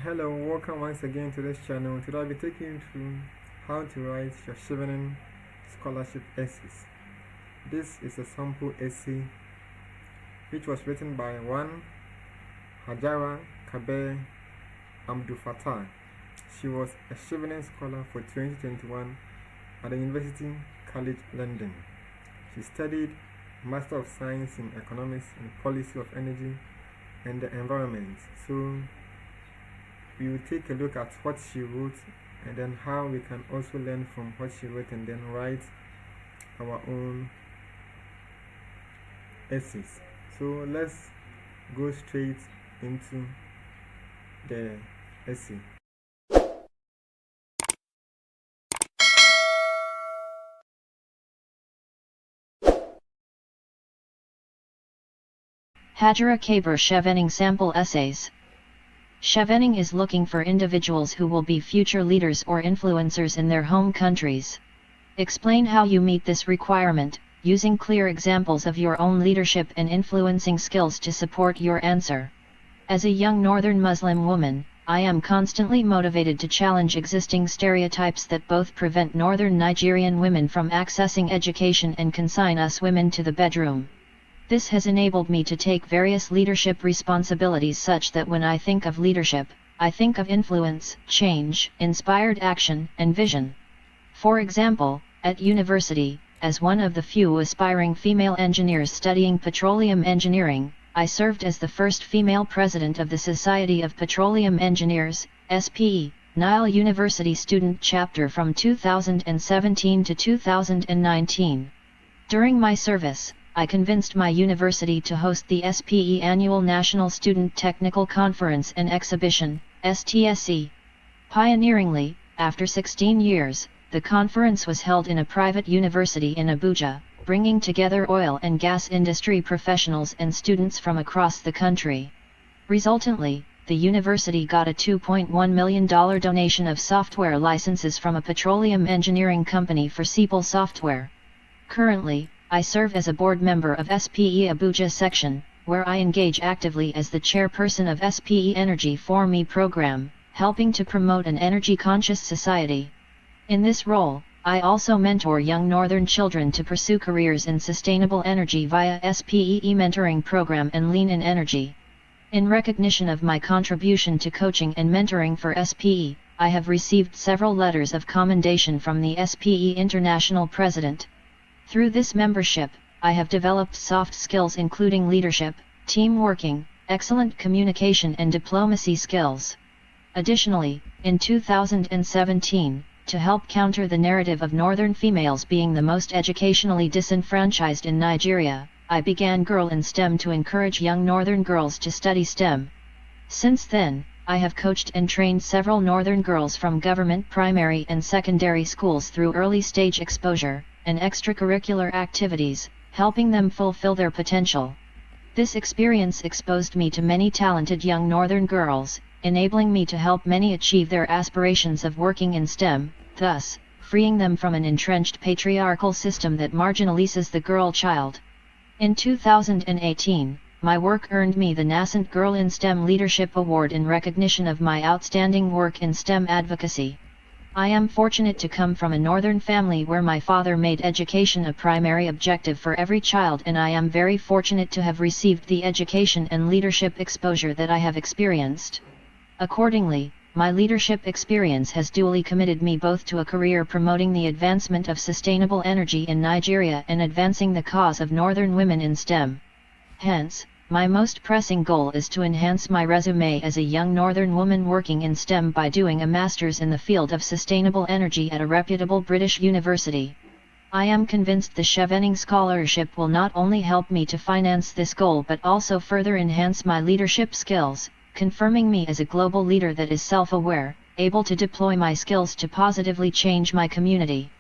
Hello, welcome once again to this channel. Today I'll be taking you through how to write your Chevening Scholarship essays. This is a sample essay which was written by one Hajara Kabir Abdul Fattah. She was a Chevening Scholar for 2021 at the University College London. She studied Master of Science in Economics and Policy of Energy and the Environment. So we will take a look at what she wrote and then how we can also learn from what she wrote and then write our own essays. So let's go straight into the essay. Hajara Kabir Chevening Sample Essays. Chevening is looking for individuals who will be future leaders or influencers in their home countries. Explain how you meet this requirement, using clear examples of your own leadership and influencing skills to support your answer. As a young Northern Muslim woman, I am constantly motivated to challenge existing stereotypes that both prevent Northern Nigerian women from accessing education and consign us women to the bedroom. This has enabled me to take various leadership responsibilities such that when I think of leadership, I think of influence, change, inspired action, and vision. For example, at university, as one of the few aspiring female engineers studying petroleum engineering, I served as the first female president of the Society of Petroleum Engineers, SPE, Nile University Student Chapter from 2017 to 2019. During my service, I convinced my university to host the SPE Annual National Student Technical Conference and Exhibition, STSE. Pioneeringly, after 16 years, the conference was held in a private university in Abuja, bringing together oil and gas industry professionals and students from across the country. Resultantly, the university got a $2.1 million donation of software licenses from a petroleum engineering company for SEPL software. Currently, I serve as a board member of SPE Abuja section, where I engage actively as the chairperson of SPE Energy for Me program, helping to promote an energy-conscious society. In this role, I also mentor young Northern children to pursue careers in sustainable energy via SPE mentoring program and Lean in Energy. In recognition of my contribution to coaching and mentoring for SPE, I have received several letters of commendation from the SPE International President. Through this membership, I have developed soft skills including leadership, team working, excellent communication and diplomacy skills. Additionally, in 2017, to help counter the narrative of Northern females being the most educationally disenfranchised in Nigeria, I began Girl in STEM to encourage young Northern girls to study STEM. Since then, I have coached and trained several Northern girls from government primary and secondary schools through early stage exposure and extracurricular activities, helping them fulfill their potential. This experience exposed me to many talented young Northern girls, enabling me to help many achieve their aspirations of working in STEM, thus, freeing them from an entrenched patriarchal system that marginalizes the girl child. In 2018, my work earned me the Nascent Girl in STEM Leadership Award in recognition of my outstanding work in STEM advocacy. I am fortunate to come from a Northern family where my father made education a primary objective for every child, and I am very fortunate to have received the education and leadership exposure that I have experienced. Accordingly, my leadership experience has duly committed me both to a career promoting the advancement of sustainable energy in Nigeria and advancing the cause of Northern women in STEM. Hence, my most pressing goal is to enhance my resume as a young Northern woman working in STEM by doing a master's in the field of sustainable energy at a reputable British university. I am convinced the Chevening Scholarship will not only help me to finance this goal but also further enhance my leadership skills, confirming me as a global leader that is self-aware, able to deploy my skills to positively change my community.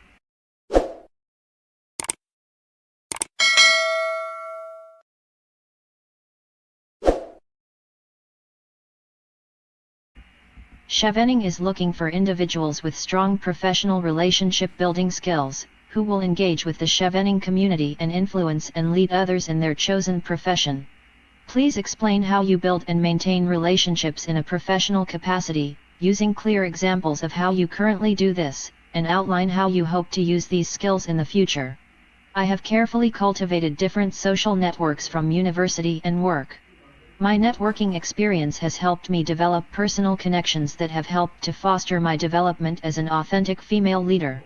Chevening is looking for individuals with strong professional relationship building skills, who will engage with the Chevening community and influence and lead others in their chosen profession. Please explain how you build and maintain relationships in a professional capacity, using clear examples of how you currently do this, and outline how you hope to use these skills in the future. I have carefully cultivated different social networks from university and work. My networking experience has helped me develop personal connections that have helped to foster my development as an authentic female leader.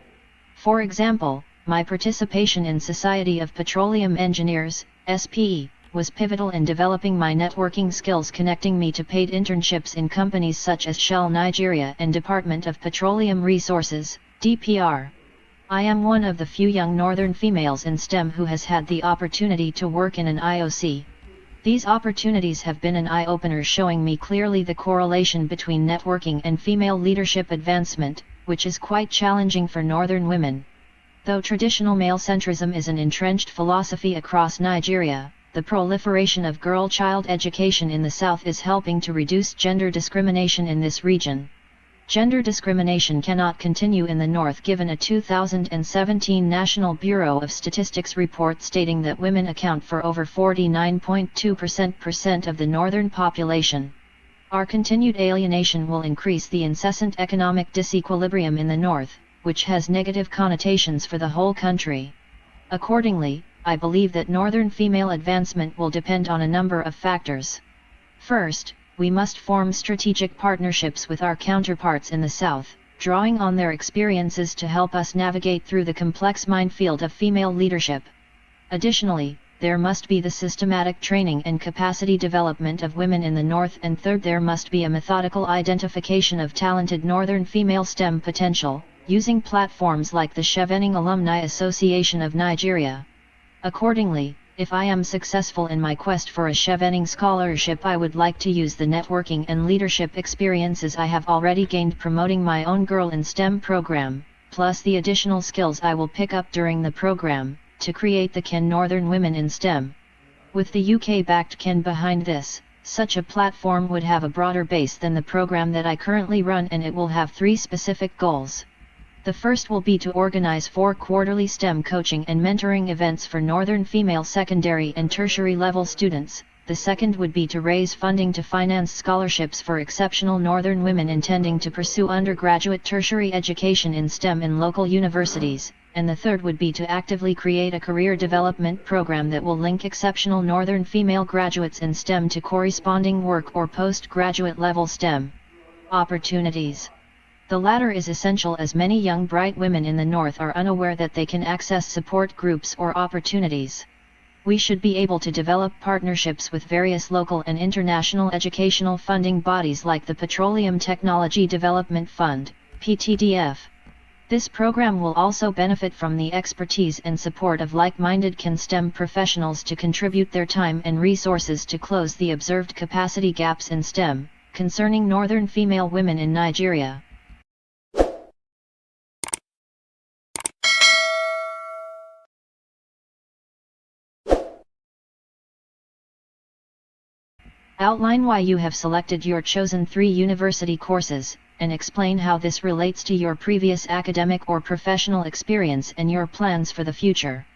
For example, my participation in Society of Petroleum Engineers, SPE, was pivotal in developing my networking skills, connecting me to paid internships in companies such as Shell Nigeria and Department of Petroleum Resources, DPR. I am one of the few young northern females in STEM who has had the opportunity to work in an IOC. These opportunities have been an eye-opener, showing me clearly the correlation between networking and female leadership advancement, which is quite challenging for northern women. Though traditional male-centrism is an entrenched philosophy across Nigeria, the proliferation of girl-child education in the south is helping to reduce gender discrimination in this region. Gender discrimination cannot continue in the north, given a 2017 National Bureau of Statistics report stating that women account for over 49.2% of the northern population. Our continued alienation will increase the incessant economic disequilibrium in the north, which has negative connotations for the whole country. Accordingly, I believe that northern female advancement will depend on a number of factors. First, we must form strategic partnerships with our counterparts in the South, drawing on their experiences to help us navigate through the complex minefield of female leadership. Additionally, there must be the systematic training and capacity development of women in the North, and third, there must be a methodical identification of talented northern female STEM potential, using platforms like the Chevening Alumni Association of Nigeria. Accordingly, if I am successful in my quest for a Chevening Scholarship, I would like to use the networking and leadership experiences I have already gained promoting my own Girl in STEM program, plus the additional skills I will pick up during the program, to create the CAN Northern Women in STEM. With the UK-backed CAN behind this, such a platform would have a broader base than the program that I currently run, and it will have 3 specific goals. The first will be to organize 4 quarterly STEM coaching and mentoring events for northern female secondary and tertiary level students. The second would be to raise funding to finance scholarships for exceptional northern women intending to pursue undergraduate tertiary education in STEM in local universities. And the third would be to actively create a career development program that will link exceptional northern female graduates in STEM to corresponding work or postgraduate level STEM opportunities. The latter is essential, as many young bright women in the North are unaware that they can access support groups or opportunities. We should be able to develop partnerships with various local and international educational funding bodies like the Petroleum Technology Development Fund, PTDF. This program will also benefit from the expertise and support of like-minded CAN STEM professionals to contribute their time and resources to close the observed capacity gaps in STEM, concerning northern female women in Nigeria. Outline why you have selected your chosen 3 university courses, and explain how this relates to your previous academic or professional experience and your plans for the future.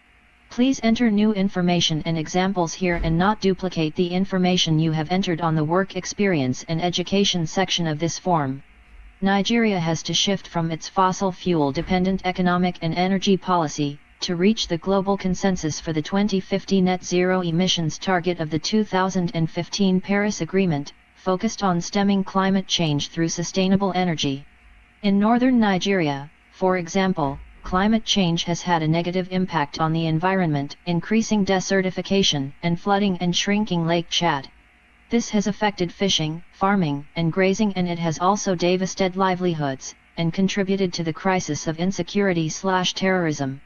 Please enter new information and examples here and not duplicate the information you have entered on the work experience and education section of this form. Nigeria has to shift from its fossil fuel-dependent economic and energy policy, to reach the global consensus for the 2050 net zero emissions target of the 2015 Paris Agreement, focused on stemming climate change through sustainable energy. In northern Nigeria, for example, climate change has had a negative impact on the environment, increasing desertification and flooding and shrinking Lake Chad. This has affected fishing, farming, and grazing, and it has also devastated livelihoods, and contributed to the crisis of insecurity/terrorism.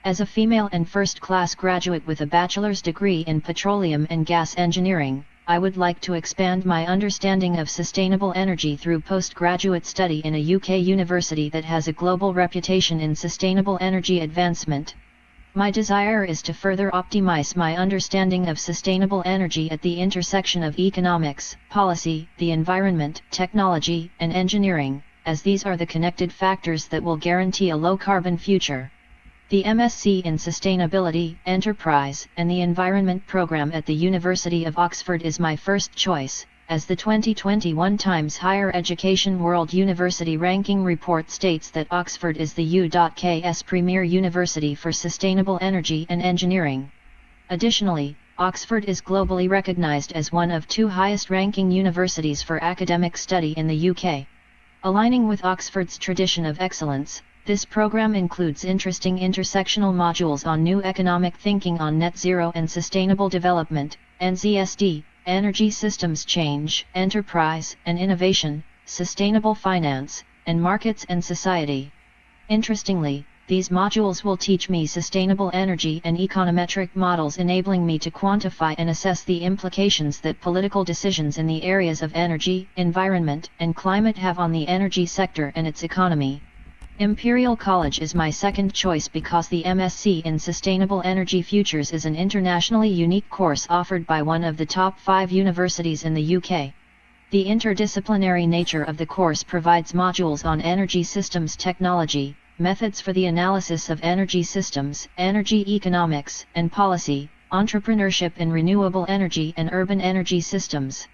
As a female and first-class graduate with a bachelor's degree in petroleum and gas engineering, I would like to expand my understanding of sustainable energy through postgraduate study in a UK university that has a global reputation in sustainable energy advancement. My desire is to further optimize my understanding of sustainable energy at the intersection of economics, policy, the environment, technology, and engineering, as these are the connected factors that will guarantee a low-carbon future. The MSc in Sustainability, Enterprise, and the Environment program at the University of Oxford is my first choice, as the 2021 Times Higher Education World University Ranking Report states that Oxford is the UK's premier university for sustainable energy and engineering. Additionally, Oxford is globally recognized as one of two highest-ranking universities for academic study in the UK. Aligning with Oxford's tradition of excellence, this program includes interesting intersectional modules on new economic thinking on net zero and sustainable development, NZSD, energy systems change, enterprise and innovation, sustainable finance, and markets and society. Interestingly, these modules will teach me sustainable energy and econometric models, enabling me to quantify and assess the implications that political decisions in the areas of energy, environment, and climate have on the energy sector and its economy. Imperial College is my second choice because the MSc in Sustainable Energy Futures is an internationally unique course offered by one of the top 5 universities in the UK. The interdisciplinary nature of the course provides modules on energy systems technology, methods for the analysis of energy systems, energy economics and policy, entrepreneurship in renewable energy and urban energy systems.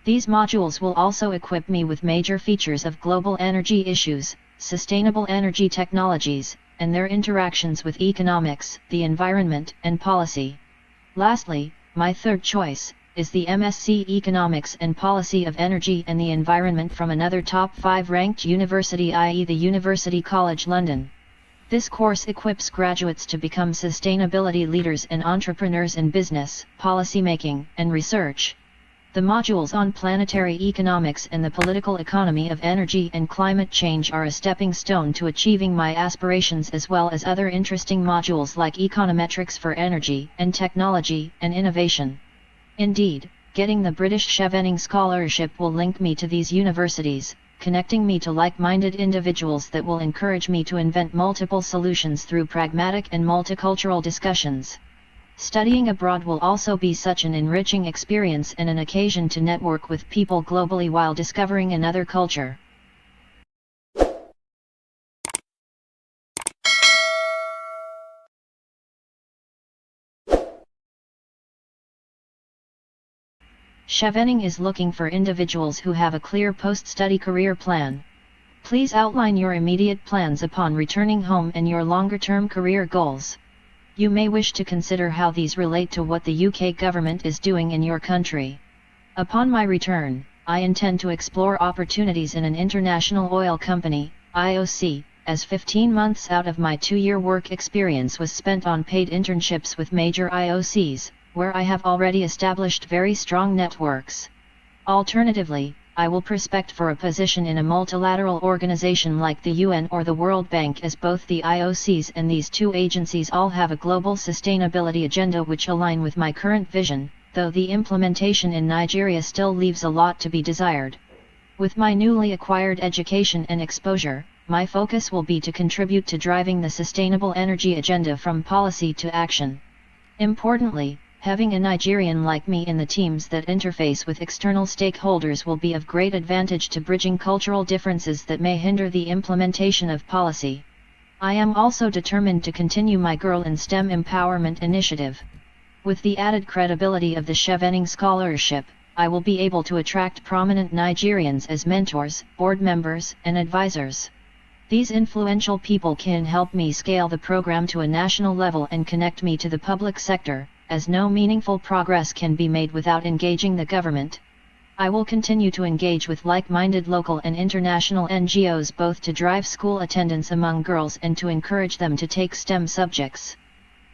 These modules will also equip me with major features of global energy issues, sustainable energy technologies, and their interactions with economics, the environment, and policy. Lastly, my third choice is the MSc Economics and Policy of Energy and the Environment from another top 5 ranked university, i.e. the University College London. This course equips graduates to become sustainability leaders and entrepreneurs in business, policymaking, and research. The modules on planetary economics and the political economy of energy and climate change are a stepping stone to achieving my aspirations, as well as other interesting modules like econometrics for energy and technology and innovation. Indeed, getting the British Chevening Scholarship will link me to these universities, connecting me to like-minded individuals that will encourage me to invent multiple solutions through pragmatic and multicultural discussions. Studying abroad will also be such an enriching experience and an occasion to network with people globally while discovering another culture. Chevening is looking for individuals who have a clear post-study career plan. Please outline your immediate plans upon returning home and your longer-term career goals. You may wish to consider how these relate to what the UK government is doing in your country. Upon my return, I intend to explore opportunities in an international oil company, IOC, as 15 months out of my 2-year work experience was spent on paid internships with major IOCs, where I have already established very strong networks. Alternatively, I will prospect for a position in a multilateral organization like the UN or the World Bank, as both the IOCs and these two agencies all have a global sustainability agenda which align with my current vision, though the implementation in Nigeria still leaves a lot to be desired. With my newly acquired education and exposure, my focus will be to contribute to driving the sustainable energy agenda from policy to action. Importantly, having a Nigerian like me in the teams that interface with external stakeholders will be of great advantage to bridging cultural differences that may hinder the implementation of policy. I am also determined to continue my Girl in STEM Empowerment initiative. With the added credibility of the Chevening Scholarship, I will be able to attract prominent Nigerians as mentors, board members, and advisors. These influential people can help me scale the program to a national level and connect me to the public sector, as no meaningful progress can be made without engaging the government. I will continue to engage with like-minded local and international NGOs both to drive school attendance among girls and to encourage them to take STEM subjects.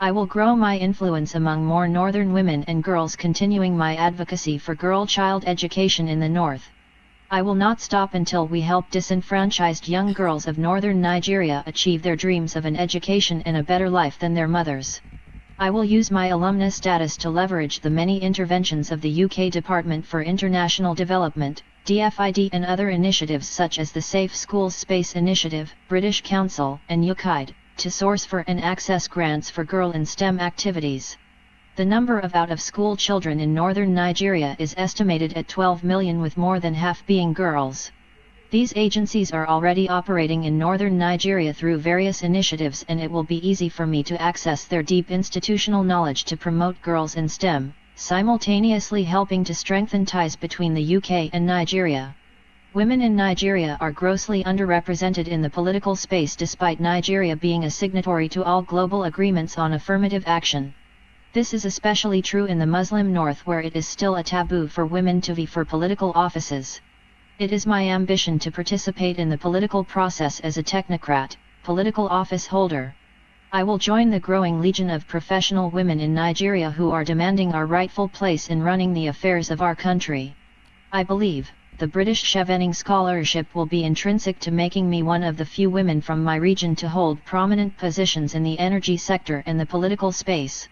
I will grow my influence among more northern women and girls, continuing my advocacy for girl-child education in the north. I will not stop until we help disenfranchised young girls of northern Nigeria achieve their dreams of an education and a better life than their mothers. I will use my alumnus status to leverage the many interventions of the UK Department for International Development, DFID, and other initiatives such as the Safe Schools Space Initiative, British Council, and UKIDE, to source for and access grants for girl in STEM activities. The number of out-of-school children in northern Nigeria is estimated at 12 million, with more than half being girls. These agencies are already operating in northern Nigeria through various initiatives, and it will be easy for me to access their deep institutional knowledge to promote girls in STEM, simultaneously helping to strengthen ties between the UK and Nigeria. Women in Nigeria are grossly underrepresented in the political space despite Nigeria being a signatory to all global agreements on affirmative action. This is especially true in the Muslim North, where it is still a taboo for women to vie for political offices. It is my ambition to participate in the political process as a technocrat, political office holder. I will join the growing legion of professional women in Nigeria who are demanding our rightful place in running the affairs of our country. I believe the British Chevening Scholarship will be intrinsic to making me one of the few women from my region to hold prominent positions in the energy sector and the political space.